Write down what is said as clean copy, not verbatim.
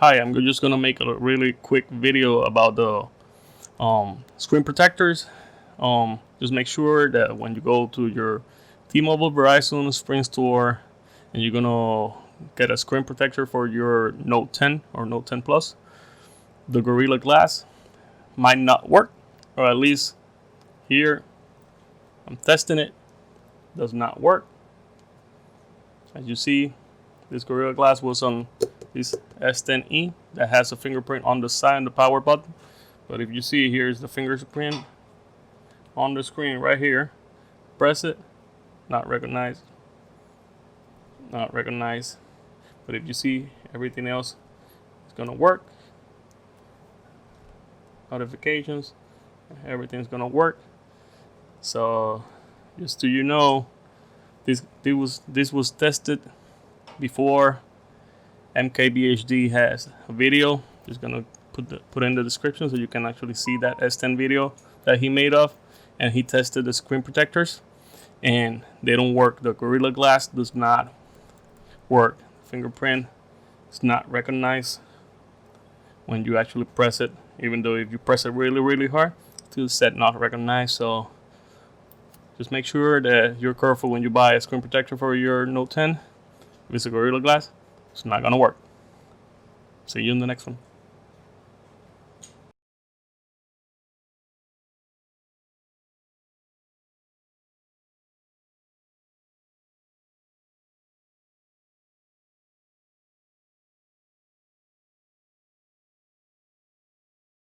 Hi, I'm just gonna make a really quick video about the screen protectors. Just make sure that when you go to your T-Mobile, Verizon, Sprint store, and you're gonna get a screen protector for your Note 10 or Note 10 Plus, the Gorilla Glass might not work, or at least here I'm testing it, does not work. As you see, this Gorilla Glass was on this S10e that has a fingerprint on the side and the power button. But if you see, here's the fingerprint on the screen right here. Press it, not recognized. Not recognized. But if you see, everything else is gonna work. Notifications, everything's gonna work. So just so you know, this was tested before. MKBHD has a video. Just gonna put in the description so you can actually see that S10 video that he made of, and he tested the screen protectors, and they don't work. The Gorilla Glass does not work. Fingerprint is not recognized when you actually press it, even though if you press it really hard, it's still set not recognized. So just make sure that you're careful when you buy a screen protector for your Note 10. If it's a Gorilla Glass, it's not gonna work. See you in the next one.